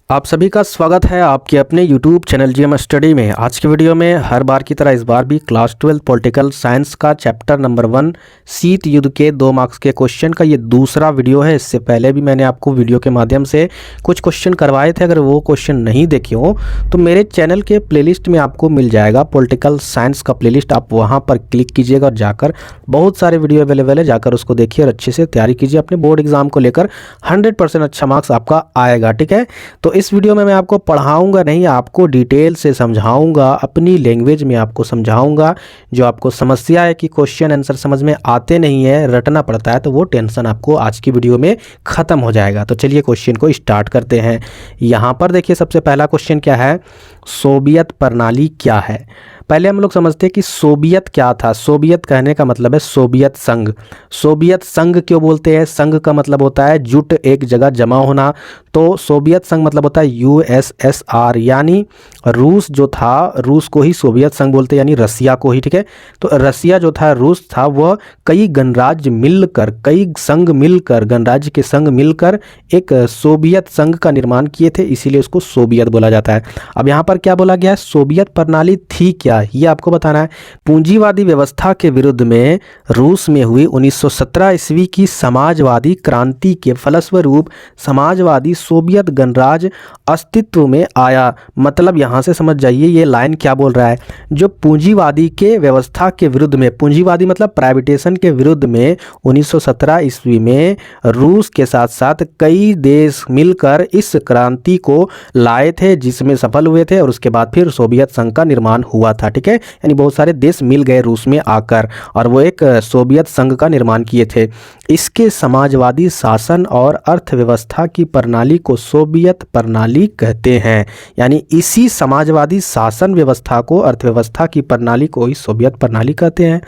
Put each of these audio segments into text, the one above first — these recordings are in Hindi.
आप सभी का स्वागत है आपके अपने YouTube चैनल जीएम स्टडी में। आज की वीडियो में हर बार की तरह इस बार भी क्लास 12 पॉलिटिकल साइंस का चैप्टर नंबर 1 शीत युद्ध के 2 मार्क्स के क्वेश्चन का ये दूसरा वीडियो है। इससे पहले भी मैंने आपको वीडियो के माध्यम से कुछ क्वेश्चन करवाए थे। अगर वो क्वेश्चन नहीं देखे हो तो मेरे चैनल के प्लेलिस्ट में आपको मिल जाएगा पॉलिटिकल साइंस का प्लेलिस्ट, आप वहाँ पर क्लिक कीजिएगा और जाकर बहुत सारे वीडियो अवेलेबल है, जाकर उसको देखिए और अच्छे से तैयारी कीजिए। अपने बोर्ड एग्जाम को लेकर 100% अच्छा मार्क्स आपका आएगा। ठीक है, तो इस वीडियो में मैं आपको पढ़ाऊंगा नहीं, आपको डिटेल से समझाऊंगा, अपनी लैंग्वेज में आपको समझाऊंगा। जो आपको समस्या है कि क्वेश्चन आंसर समझ में आते नहीं है, रटना पड़ता है, तो वो टेंशन आपको आज की वीडियो में ख़त्म हो जाएगा। तो चलिए क्वेश्चन को स्टार्ट करते हैं। यहाँ पर देखिए सबसे पहला क्वेश्चन क्या है, सोवियत प्रणाली क्या है। पहले हम लोग समझते हैं कि सोवियत क्या था। सोवियत कहने का मतलब है सोवियत संघ। सोवियत संघ क्यों बोलते हैं? संघ का मतलब होता है जुट, एक जगह जमा होना। तो सोवियत संघ मतलब होता है यूएसएसआर, यानी रूस जो था, रूस को ही सोवियत संघ बोलते हैं, यानी रसिया को ही। ठीक है, तो रसिया जो था, रूस था, वह कई गणराज्य मिलकर, कई संघ मिलकर, गणराज्य के संघ मिलकर एक सोवियत संघ का निर्माण किए थे, इसीलिए उसको सोवियत बोला जाता है। अब यहाँ पर क्या बोला गया है, सोवियत प्रणाली थी क्या, ये आपको बताना है। पूंजीवादी व्यवस्था के विरुद्ध में रूस में हुई 1917 ईस्वी की समाजवादी क्रांति के फलस्वरूप समाजवादी सोवियत गणराज्य अस्तित्व में आया। मतलब यहाँ से समझ जाइए ये लाइन क्या बोल रहा है। जो पूंजीवादी के व्यवस्था के विरुद्ध में, पूंजीवादी मतलब प्राइवेटेशन के विरुद्ध में 1917 ईस्वी में रूस के साथ साथ कई देश मिलकर इस क्रांति को लाए थे, जिसमें सफल हुए थे, और उसके बाद फिर सोवियत संघ का निर्माण हुआ था। ठीक है, यानी बहुत सारे देश मिल गए रूस में आकर और वो एक सोवियत संघ का निर्माण किए थे। इसके समाजवादी शासन और अर्थव्यवस्था की प्रणाली को सोवियत प्रणाली कहते हैं। यानी इसी समाजवादी शासन व्यवस्था को, अर्थव्यवस्था की प्रणाली को ही सोवियत प्रणाली कहते हैं।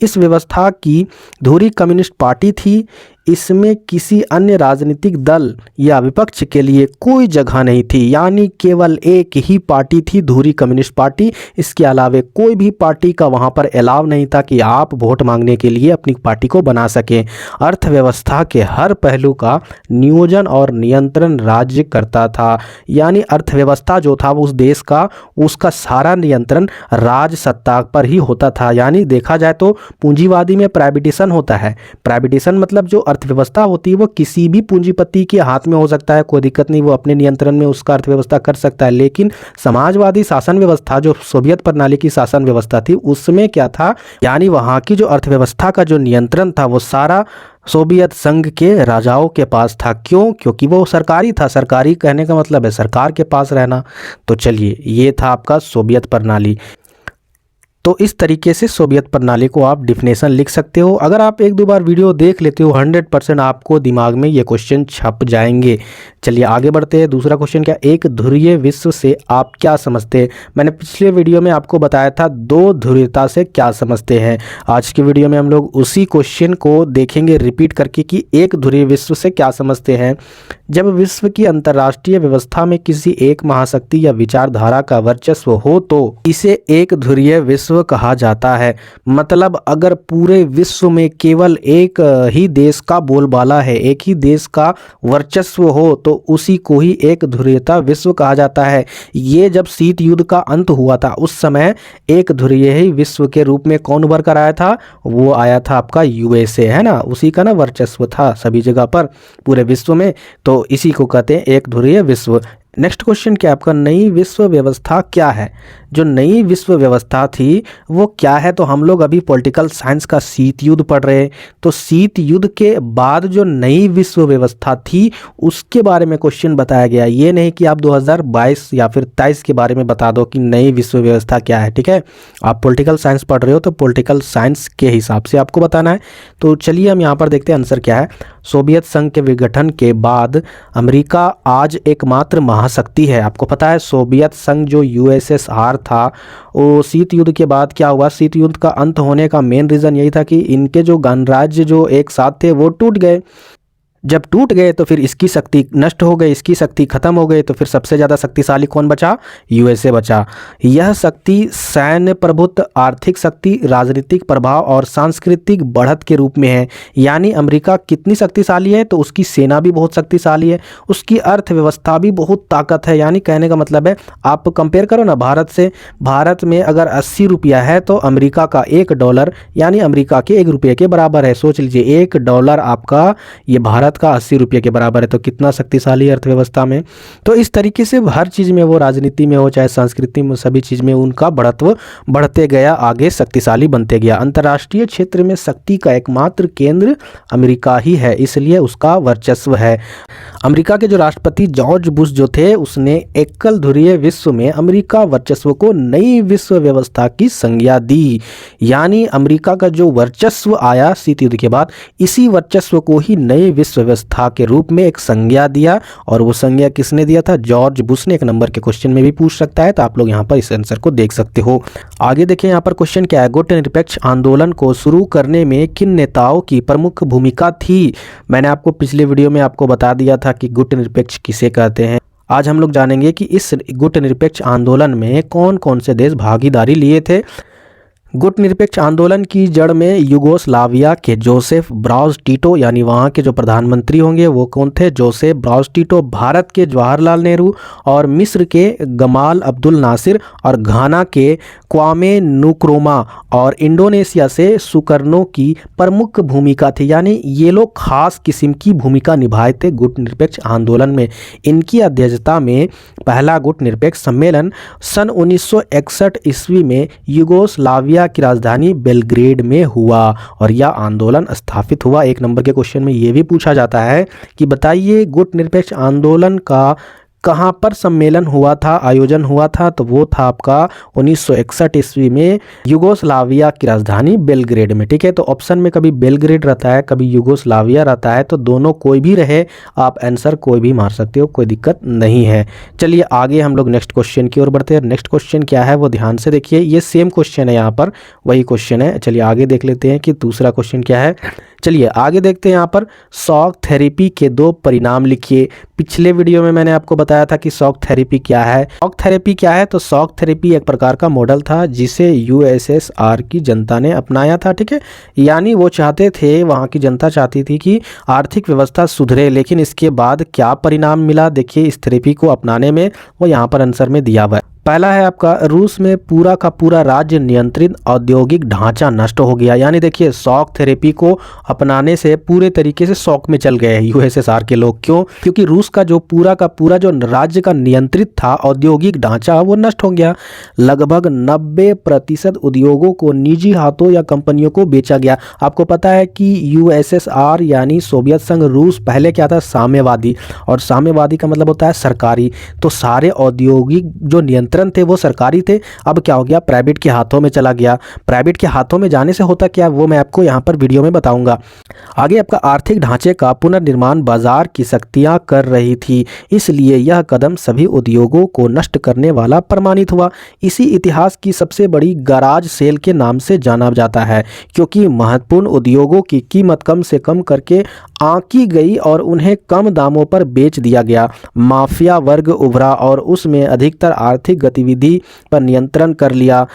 इस व्यवस्था की धुरी कम्युनिस्ट पार्टी थी। इसमें किसी अन्य राजनीतिक दल या विपक्ष के लिए कोई जगह नहीं थी, यानी केवल एक ही पार्टी थी, धुरी कम्युनिस्ट पार्टी। इसके अलावा कोई भी पार्टी का वहां पर अलाव नहीं था कि आप वोट मांगने के लिए अपनी पार्टी को बना सकें। अर्थव्यवस्था के हर पहलू का नियोजन और नियंत्रण राज्य करता था, यानी अर्थव्यवस्था जो था उस देश का, उसका सारा नियंत्रण राज सत्ता पर ही होता था। यानी देखा जाए तो पूंजीवादी में प्राइवेटेशन होता है। प्राइवेटेशन मतलब जो अर्थव्यवस्था होती है वो किसी भी पूंजीपति के हाथ में हो सकता है, कोई दिक्कत नहीं, वो अपने नियंत्रण में उसका अर्थव्यवस्था कर सकता है। लेकिन समाजवादी शासन व्यवस्था, जो सोवियत प्रणाली की शासन व्यवस्था थी, उसमें क्या था, यानी वहाँ की जो अर्थव्यवस्था का जो नियंत्रण था वो सारा सोवियत संघ के राजाओं के पास था। क्यों? क्योंकि वो सरकारी था। सरकारी कहने का मतलब है सरकार के पास रहना। तो चलिए, ये था आपका सोवियत प्रणाली। तो इस तरीके से सोवियत प्रणाली को आप डिफिनेशन लिख सकते हो। अगर आप एक दो बार वीडियो देख लेते हो 100% आपको दिमाग में ये क्वेश्चन छप जाएंगे। चलिए आगे बढ़ते हैं। दूसरा क्वेश्चन क्या, एक ध्रुवीय विश्व से आप क्या समझते हैं। मैंने पिछले वीडियो में आपको बताया था 2 ध्रुवीयता से क्या समझते हैं। आज की वीडियो में हम लोग उसी क्वेश्चन को देखेंगे रिपीट करके कि एक ध्रुवीय विश्व से क्या समझते हैं। जब विश्व की अंतर्राष्ट्रीय व्यवस्था में किसी एक महाशक्ति या विचारधारा का वर्चस्व हो तो इसे एक ध्रुवीय विश्व कहा जाता है। मतलब अगर पूरे विश्व में केवल एक ही देश का बोलबाला है, एक ही देश का वर्चस्व हो, तो उसी को ही एक ध्रुवीयता विश्व कहा जाता है। ये जब शीत युद्ध का अंत हुआ था उस समय एक ध्रुवीय ही विश्व के रूप में कौन उभर कर आया था, वो आया था आपका यूएसए, है ना, उसी का ना वर्चस्व था सभी जगह पर पूरे विश्व में, तो इसी को कहते हैं एक ध्रुवीय विश्व। नेक्स्ट क्वेश्चन क्या आपका, नई विश्व व्यवस्था क्या है। जो नई विश्व व्यवस्था थी वो क्या है, तो हम लोग अभी पॉलिटिकल साइंस का शीत युद्ध पढ़ रहे हैं, तो शीत युद्ध के बाद जो नई विश्व व्यवस्था थी उसके बारे में क्वेश्चन बताया गया। ये नहीं कि आप 2022 या फिर 23 के बारे में बता दो कि नई विश्व व्यवस्था क्या है। ठीक है, आप पॉलिटिकल साइंस पढ़ रहे हो तो पॉलिटिकल साइंस के हिसाब से आपको बताना है। तो चलिए हम यहाँ पर देखते हैं आंसर क्या है। सोवियत संघ के विघटन के बाद अमेरिका आज एकमात्र महाशक्ति है। आपको पता है सोवियत संघ जो यूएसएसआर था, वो शीत युद्ध के बाद क्या हुआ, शीत युद्ध का अंत होने का मेन रीज़न यही था कि इनके जो गणराज्य जो एक साथ थे वो टूट गए। जब टूट गए तो फिर इसकी शक्ति नष्ट हो गई, इसकी शक्ति खत्म हो गई, तो फिर सबसे ज़्यादा शक्तिशाली कौन बचा? यूएसए बचा। यह शक्ति सैन्य प्रभुत्व, आर्थिक शक्ति, राजनीतिक प्रभाव और सांस्कृतिक बढ़त के रूप में है। यानी अमेरिका कितनी शक्तिशाली है? तो उसकी सेना भी बहुत शक्तिशाली है, उसकी अर्थव्यवस्था भी बहुत ताकत है। यानी कहने का मतलब है, आप कंपेयर करो ना भारत से, भारत में अगर 80 रुपया है तो अमेरिका का $1 यानी अमेरिका के 1 रुपये के बराबर है। सोच लीजिए $1 आपका ये भारत का 80 रुपये के बराबर है, तो कितना शक्तिशाली अर्थव्यवस्था में। तो इस तरीके से हर चीज़ में, वो राजनीति में हो चाहे संस्कृति में, सभी चीज़ में उनका बढ़त्व बढ़ते गया, आगे शक्तिशाली बनते गया। अंतर्राष्ट्रीय क्षेत्र में शक्ति का एकमात्र केंद्र अमेरिका ही है, इसलिए उसका वर्चस्व है। अमेरिका के जो राष्ट्रपति जॉर्ज बुश जो थे, उसने एकल ध्रुवीय विश्व में अमेरिका वर्चस्व को नई विश्व व्यवस्था की संज्ञा दी। यानी अमेरिका का जो वर्चस्व आया शीत युद्ध के बाद, इसी वर्चस्व को ही नई विश्व व्यवस्था के रूप में एक संज्ञा दिया। और वो संज्ञा किसने दिया था? जॉर्ज बुश ने। एक नंबर के क्वेश्चन में भी पूछ सकता है, तो आप लोग यहाँ पर इस आंसर को देख सकते हो। आगे देखें, यहाँ पर क्वेश्चन क्या है? गुटनिरपेक्ष आंदोलन को शुरू करने में किन नेताओं की प्रमुख भूमिका थी? मैंने आपको पिछले वीडियो में आपको बता दिया था कि गुटनिरपेक्ष किसे कहते हैं। आज हम लोग जानेंगे कि इस गुटनिरपेक्ष आंदोलन में कौन कौन से देश भागीदारी लिए थे। गुटनिरपेक्ष आंदोलन की जड़ में युगोस्लाविया के जोसेफ ब्राज टिटो, यानी वहाँ के जो प्रधानमंत्री होंगे वो कौन थे? Joseph bras Tito. भारत के जवाहरलाल नेहरू और मिस्र के गमाल अब्दुल नासिर और घाना के क्वामे नुक्रुमा और इंडोनेशिया से सुकर्नो की प्रमुख भूमिका थी। यानी ये लोग खास किस्म की भूमिका निभाए थे गुटनिरपेक्ष आंदोलन में। इनकी अध्यक्षता में पहला गुटनिरपेक्ष सम्मेलन सन 1961 ईस्वी में युगोस्लाविया की राजधानी बेलग्रेड में हुआ और यह आंदोलन स्थापित हुआ। एक नंबर के क्वेश्चन में यह भी पूछा जाता है कि बताइए गुटनिरपेक्ष आंदोलन का कहाँ पर सम्मेलन हुआ था, आयोजन हुआ था? तो वो था आपका 1961 ईस्वी में युगोस्लाविया की राजधानी बेलग्रेड में। ठीक है, तो ऑप्शन में कभी बेलग्रेड रहता है, कभी युगोस्लाविया रहता है, तो दोनों कोई भी रहे, आप आंसर कोई भी मार सकते हो, कोई दिक्कत नहीं है। चलिए आगे हम लोग नेक्स्ट क्वेश्चन की ओर बढ़ते हैं। नेक्स्ट क्वेश्चन क्या है वो ध्यान से देखिए, ये सेम क्वेश्चन है, यहाँ पर वही क्वेश्चन है। चलिए आगे देख लेते हैं कि दूसरा क्वेश्चन क्या है। चलिए आगे देखते हैं। यहाँ पर शॉक थेरेपी के 2 परिणाम लिखिए। पिछले वीडियो में मैंने आपको बताया था कि शॉक थेरेपी क्या है। शॉक थेरेपी क्या है? तो शॉक थेरेपी एक प्रकार का मॉडल था जिसे यूएसएसआर की जनता ने अपनाया था। ठीक है, यानी वो चाहते थे, वहाँ की जनता चाहती थी कि आर्थिक व्यवस्था सुधरे, लेकिन इसके बाद क्या परिणाम मिला देखिए इस थेरेपी को अपनाने में, वो यहाँ पर आंसर में दिया हुआ है। पहला है आपका, रूस में पूरा का पूरा राज्य नियंत्रित औद्योगिक ढांचा नष्ट हो गया। यानी देखिए शॉक थेरेपी को अपनाने से पूरे तरीके से शॉक में चल गए यूएसएसआर के लोग। क्यों? क्योंकि रूस का जो पूरा का पूरा जो राज्य का नियंत्रित था औद्योगिक ढांचा, वो नष्ट हो गया। लगभग 90% उद्योगों को निजी हाथों या कंपनियों को बेचा गया। आपको पता है कि यूएसएसआर यानी सोवियत संघ रूस पहले क्या था? साम्यवादी, और साम्यवादी का मतलब होता है सरकारी। तो सारे औद्योगिक जो नियंत्रण थे वो सरकारी थे। अब क्या हो गया? प्राइवेट के हाथों में चला गया। प्राइवेट के हाथों में जाने से होता क्या, वो मैं आपको यहाँ पर वीडियो में बताऊंगा। आगे आपका आर्थिक ढांचे का पुनर्निर्माण बाजार की शक्तियां कर रही थी, इसलिए यह कदम सभी उद्योगों को नष्ट करने वाला प्रमाणित हुआ। इसी इतिहास की सबसे बड़ी गराज सेल के नाम से जाना जाता है, क्योंकि महत्वपूर्ण उद्योगों की कीमत कम से कम करके आंकी गई और उन्हें कम दामों पर बेच दिया गया। माफिया वर्ग उभरा और उसमें अधिकतर आर्थिक गतिविधि पर नियंत्रण कर लिया।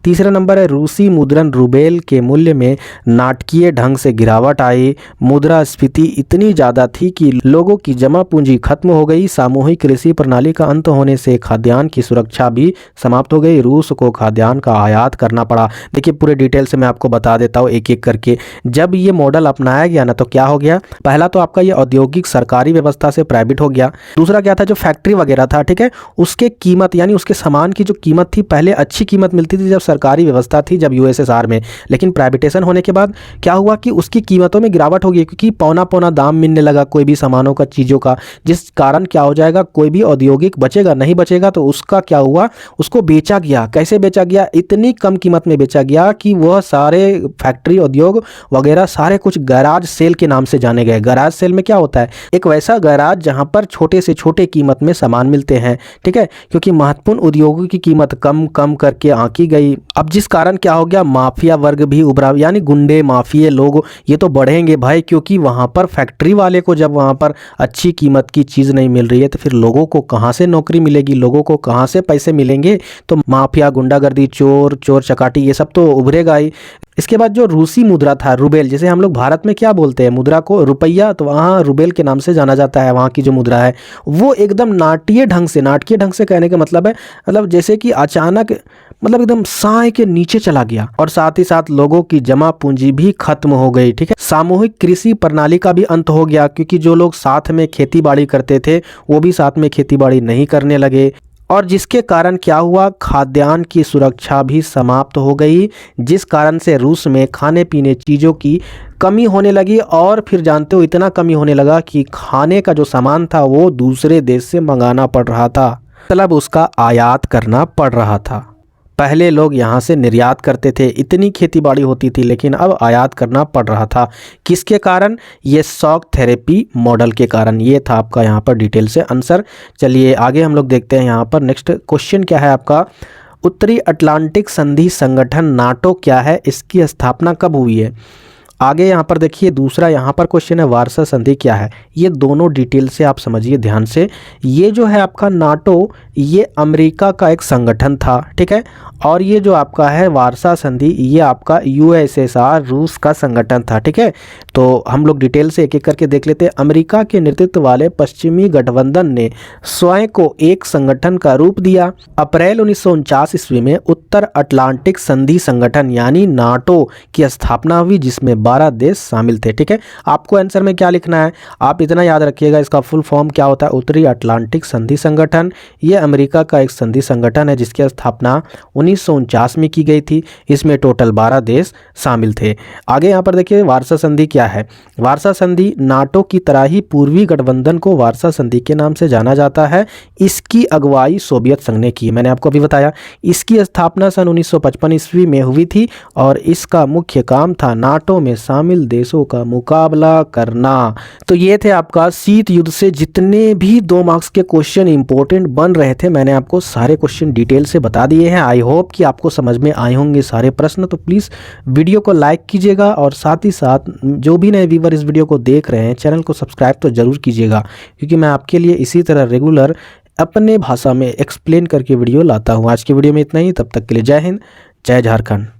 तीसरा नंबर है, रूसी मुद्रण रूबेल के मूल्य में नाटकीय ढंग से गिरावट आई। मुद्रास्फीति इतनी ज़्यादा थी कि लोगों की जमा पूंजी खत्म हो गई। सामूहिक कृषि प्रणाली का अंत होने से खाद्यान्न की सुरक्षा भी समाप्त हो गई। रूस को खाद्यान्न का आयात करना पड़ा। देखिए पूरे डिटेल से मैं आपको बता देता हूँ एक एक करके। जब ये मॉडल अपनाया गया ना, तो क्या हो गया? पहला तो आपका ये औद्योगिक सरकारी व्यवस्था से प्राइवेट हो गया। दूसरा क्या था? जो फैक्ट्री वगैरह था, ठीक है, उसके कीमत यानी उसके सामान की जो कीमत थी, पहले अच्छी कीमत मिलती थी जब सरकारी व्यवस्था थी, जब यूएसएसआर में, लेकिन प्राइवेटेशन होने के बाद क्या हुआ कि उसकी कीमतों में गिरावट हो गई, क्योंकि पौना पौना दाम मिलने लगा कोई भी सामानों का, चीज़ों का, जिस कारण क्या हो जाएगा, कोई भी औद्योगिक बचेगा नहीं बचेगा, तो उसका क्या हुआ, उसको बेचा गया। कैसे बेचा गया? इतनी कम कीमत में बेचा गया कि वह सारे फैक्ट्री उद्योग वगैरह सारे कुछ गैराज सेल के नाम से जाने गए। गैराज सेल में क्या होता है? एक वैसा गैराज जहां पर छोटे से छोटे कीमत में सामान मिलते हैं, ठीक है, क्योंकि महत्वपूर्ण उद्योगों की कीमत कम कम करके आंकी गई, अब जिस कारण क्या हो गया, माफिया वर्ग भी उभरा, यानी गुंडे माफिया लोग ये तो बढ़ेंगे भाई, क्योंकि वहाँ पर फैक्ट्री वाले को जब वहाँ पर अच्छी कीमत की चीज़ नहीं मिल रही है तो फिर लोगों को कहाँ से नौकरी मिलेगी, लोगों को कहाँ से पैसे मिलेंगे। तो माफिया, गुंडागर्दी, चोर चोर चकाटी ये सब तो उभरेगा ही। इसके बाद जो रूसी मुद्रा था रूबेल, जैसे हम लोग भारत में क्या बोलते हैं मुद्रा को, रुपया, तो वहाँ रूबेल के नाम से जाना जाता है। वहाँ की जो मुद्रा है वो एकदम नाटकीय ढंग से कहने का मतलब है, मतलब जैसे कि अचानक मतलब एकदम साए के नीचे चला गया। और साथ ही साथ लोगों की जमा पूंजी भी खत्म हो गई। ठीक है, सामूहिक कृषि प्रणाली का भी अंत हो गया, क्योंकि जो लोग साथ में खेती बाड़ी करते थे वो भी साथ में खेती बाड़ी नहीं करने लगे। और जिसके कारण क्या हुआ, खाद्यान्न की सुरक्षा भी समाप्त हो गई, जिस कारण से रूस में खाने पीने चीज़ों की कमी होने लगी। और फिर जानते हो इतना कमी होने लगा कि खाने का जो सामान था वो दूसरे देश से मंगाना पड़ रहा था, मतलब उसका आयात करना पड़ रहा था। पहले लोग यहाँ से निर्यात करते थे, इतनी खेतीबाड़ी होती थी, लेकिन अब आयात करना पड़ रहा था। किसके कारण, ये शॉक थेरेपी मॉडल के कारण। ये था आपका यहाँ पर डिटेल से आंसर। चलिए आगे हम लोग देखते हैं यहाँ पर नेक्स्ट क्वेश्चन क्या है आपका। उत्तरी अटलांटिक संधि संगठन नाटो क्या है, इसकी स्थापना कब हुई है। आगे यहाँ पर देखिए दूसरा यहाँ पर क्वेश्चन है, वार्सा संधि क्या है। ये दोनों डिटेल से आप समझिए ध्यान से। ये जो है आपका नाटो, ये अमेरिका का एक संगठन था, ठीक है। और ये जो आपका है वार्सा संधि, ये आपका यूएसएसआर रूस का संगठन था, ठीक है। तो हम लोग डिटेल से एक एक करके देख लेते हैं। अमेरिका के नेतृत्व वाले पश्चिमी गठबंधन ने स्वयं को एक संगठन का रूप दिया। अप्रैल 1949 ईस्वी में उत्तर अटलांटिक संधि संगठन यानी नाटो की स्थापना हुई, जिसमें 12 देश शामिल थे, ठीक है। आपको आंसर में क्या लिखना है, आप इतना याद रखिएगा, इसका फुल फॉर्म क्या होता है, उत्तरी अटलांटिक संधि संगठन। ये अमेरिका का एक संधि संगठन है जिसकी स्थापना 1949 में की गई थी। इसमें टोटल 12 देश शामिल थे। आगे यहाँ पर देखिए वार्सा संधि क्या है। वार्सा संधि नाटो की तरह ही पूर्वी गठबंधन को वार्सा संधि के नाम से जाना जाता है। इसकी अगुवाई सोवियत संघ ने की, मैंने आपको अभी बताया। इसकी स्थापना सन 1955 ईस्वी में हुई थी और इसका मुख्य काम था नाटो में शामिल देशों का मुकाबला करना। तो ये थे आपका शीत युद्ध से जितने भी 2 मार्क्स के क्वेश्चन इंपॉर्टेंट बन रहे थे, मैंने आपको सारे क्वेश्चन डिटेल से बता दिए हैं। आई होप कि आपको समझ में आए होंगे सारे प्रश्न। तो प्लीज़ वीडियो को लाइक कीजिएगा और साथ ही साथ जो भी नए व्यूअर इस वीडियो को देख रहे हैं चैनल को सब्सक्राइब तो ज़रूर कीजिएगा, क्योंकि मैं आपके लिए इसी तरह रेगुलर अपने भाषा में एक्सप्लेन करके वीडियो लाता हूँ। आज की वीडियो में इतना ही, तब तक के लिए जय हिंद, जय झारखंड।